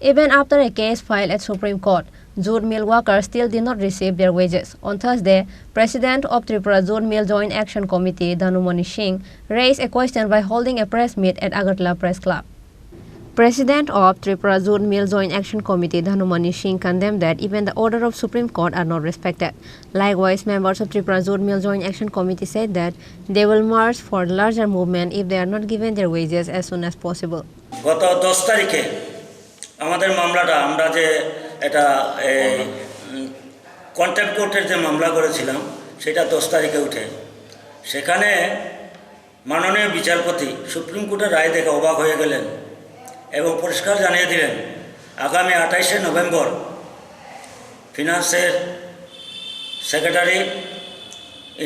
Even after a case filed at Supreme Court, Jute Mill workers still did not receive their wages. On Thursday, President of Tripura Jute Mill Joint Action Committee, Dhanumani Singh, raised a question by holding a press meet at Agartala Press Club. President of Tripura Jute Mill Joint Action Committee, Dhanumani Singh, condemned that even the order of Supreme Court are not respected. Likewise, members of Tripura Jute Mill Joint Action Committee said that they will march for the larger movement if they are not given their wages as soon as possible. আমাদের মামলাটা আমরা যে এটা contempt কোর্টের যে মামলা করেছিলাম সেটা 10 তারিখে উঠে সেখানে মাননীয় বিচারপতি সুপ্রিম কোর্টের রায় দেখে অবাক হয়ে গেলেন এবং পরিষ্কার জানিয়ে দিলেন আগামী 28 নভেম্বর ফিনান্সের সেক্রেটারি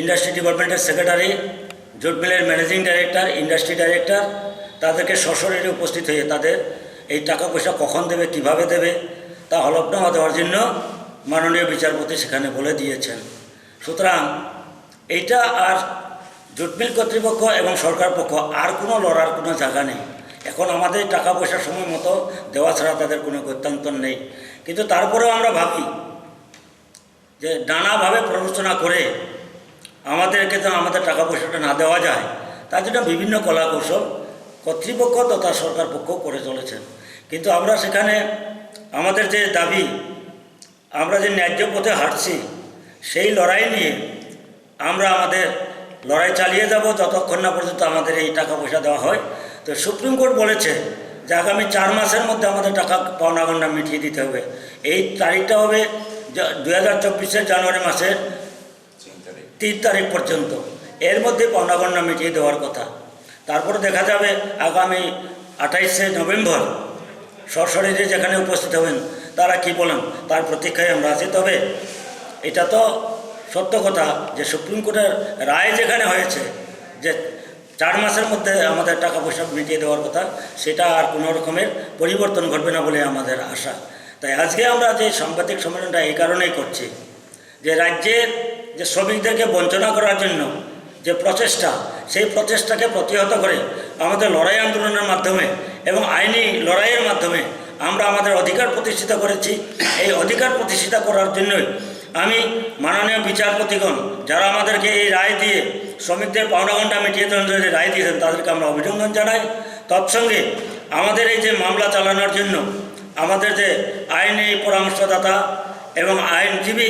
ইন্ডাস্ট্রি ডেভেলপমেন্টের সেক্রেটারি জুট মিলের ম্যানেজিং ডাইরেক্টর ইন্ডাস্ট্রি ডাইরেক্টর তাদেরকে সশরীরে উপস্থিত হয়ে তাদের এই টাকা পয়সা কখন দেবে কিভাবে দেবে তা হলফনামা দেওয়ার জন্য মাননীয় বিচারপতি সেখানে বলে দিয়েছেন। সুতরাং এইটা আর জুট মিল কর্তৃপক্ষ এবং সরকার পক্ষ আর কোনো লড়ার কোনো জায়গা নেই। এখন আমাদের টাকা পয়সা সময় মতো দেওয়া ছাড়া তাদের কোনো গত্যন্তর নেই। কিন্তু তারপরেও আমরা ভাবি যে নানাভাবে প্ররোচনা করে আমাদেরকে তো আমাদের টাকা পয়সাটা না দেওয়া যায় তার জন্য বিভিন্ন কলা কৌশল কর্তৃপক্ষ তথা সরকার পক্ষ করে চলেছেন। কিন্তু আমরা সেখানে আমাদের যে দাবি আমরা যে ন্যায্য পথে হাঁটছি সেই লড়াই নিয়ে আমরা আমাদের লড়াই চালিয়ে যাব যতক্ষণ না পর্যন্ত আমাদের এই টাকা পয়সা দেওয়া হয়। তো সুপ্রিম কোর্ট বলেছে যে আগামী 4 মাসের মধ্যে আমাদের টাকা পাওনা গণ্ডা মিটিয়ে দিতে হবে। এই তারিখটা হবে 2024 জানুয়ারি মাসের 3 তারিখ পর্যন্ত, এর মধ্যে পাওনা গণ্ডা মিটিয়ে দেওয়ার কথা। তারপরে দেখা যাবে আগামী 28 নভেম্বর সশরীরে যেখানে উপস্থিত হবেন তারা কি বলেন তার প্রতীক্ষায় আমরা আছি। তবে এটা তো সত্য কথা যে সুপ্রিম কোর্টের রায় যেখানে হয়েছে যে 4 মাসের মধ্যে আমাদের টাকা পয়সা মিটিয়ে দেওয়ার কথা সেটা আর কোনো রকমের পরিবর্তন ঘটবে না বলে আমাদের আশা। তাই আজকে আমরা যে সাংবাদিক সম্মেলনটা এই কারণেই করছি যে রাজ্যের যে শ্রমিকদেরকে বঞ্চনা করার জন্য যে প্রচেষ্টা সেই প্রচেষ্টাকে প্রতিহত করে আমাদের লড়াই আন্দোলনের মাধ্যমে এবং আইনি লড়াইয়ের মাধ্যমে আমরা আমাদের অধিকার প্রতিষ্ঠিত করেছি। এই অধিকার প্রতিষ্ঠিত করার জন্যই আমি মাননীয় বিচারপতিগণ যারা আমাদেরকে এই রায় দিয়ে শ্রমিকদের পাওনা গণ্ডা মিটিয়ে দেওয়ার রায় দিয়েছেন তাদেরকে আমরা অভিনন্দন জানাই। তৎসঙ্গে আমাদের এই যে মামলা চালানোর জন্য আমাদের যে আইনি পরামর্শদাতা এবং আইনজীবী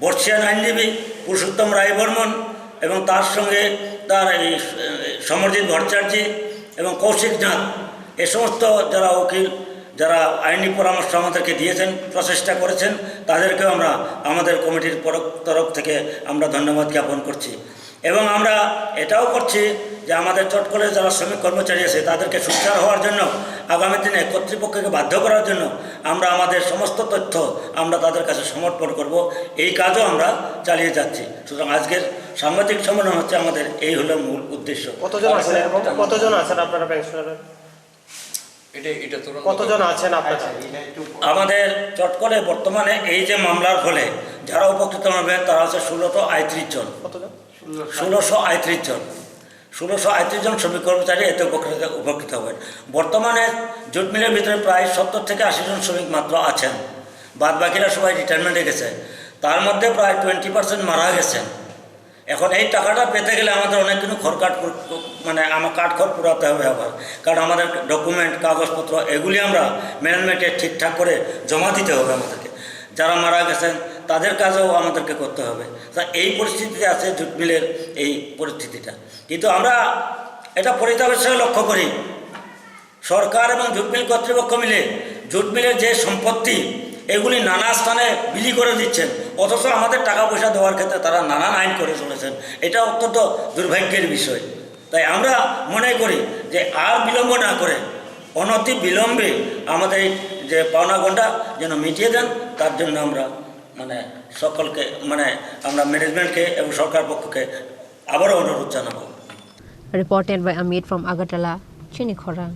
বর্ষিয়ান আইনজীবী পুরুষোত্তম রায় বর্মন এবং তার সঙ্গে তার এই সমরজিৎ ভট্টাচার্য এবং কৌশিক নাথ এ সমস্ত যারা উকিল যারা আইনি পরামর্শ আমাদেরকে দিয়েছেন প্রচেষ্টা করেছেন তাদেরকেও আমরা আমাদের কমিটির তরফ থেকে আমরা ধন্যবাদ জ্ঞাপন করছি। এবং আমরা এটাও করছি যে আমাদের চটকলের যারা শ্রমিক কর্মচারী আছে তাদেরকে সুচার হওয়ার জন্য আগামী দিনে কর্তৃপক্ষকে বাধ্য করার জন্য আমরা আমাদের সমস্ত তথ্য আমরা তাদের কাছে সমর্পণ করব, এই কাজও আমরা চালিয়ে যাচ্ছি। সুতরাং আজকের সাংবাদিক সম্মেলন হচ্ছে আমাদের এই হলো মূল উদ্দেশ্য। কতজন আছেন আপনারা পেনশনার? কতজন আছেন আপনারা? আমাদের চটকলে বর্তমানে এই যে মামলার ফলে যারা উপকৃত হবে তারা হচ্ছে 1638 জন। 1638 জন 1638 জন শ্রমিক কর্মচারী এতে উপকৃত হবেন। বর্তমানে জুট মিলের ভিতরে প্রায় 70 থেকে 80 জন শ্রমিক মাত্র আছেন, বাদ বাকিরা সবাই রিটায়ারমেন্টে গেছে। তার মধ্যে প্রায় 20% মারা গেছেন। এখন এই টাকাটা পেতে গেলে আমাদের অনেক কিছু আমার কাঠখড় পুরাতে হবে আবার, কারণ আমাদের ডকুমেন্ট কাগজপত্র এগুলি আমরা ম্যানেজমেন্টে ঠিকঠাক করে জমা দিতে হবে আমাদেরকে। যারা মারা গেছেন তাদের কাজও আমাদেরকে করতে হবে। তা এই পরিস্থিতিতে আছে জুট মিলের এই পরিস্থিতিটা। কিন্তু আমরা এটা পরিতাপের সঙ্গে লক্ষ্য করি সরকার এবং জুট মিল কর্তৃপক্ষ মিলে জুট মিলের যে সম্পত্তি এগুলি নানা স্থানে বিলি করে দিচ্ছেন, অথচ আমাদের টাকা পয়সা দেওয়ার ক্ষেত্রে তারা নানান আইন করে চলেছেন। এটা অত্যন্ত দুর্ভাগ্যের বিষয়। তাই আমরা মনে করি যে আর বিলম্ব না করে অনতি বিলম্বে আমাদের যে পাওনা গণ্ডা যেন মিটিয়ে দেন, তার জন্য আমরা সকলকে আমরা ম্যানেজমেন্টকে এবং সরকার পক্ষকে আবারও অনুরোধ জানাবো। Reported by Amit from Agartala, Chini, Khorang.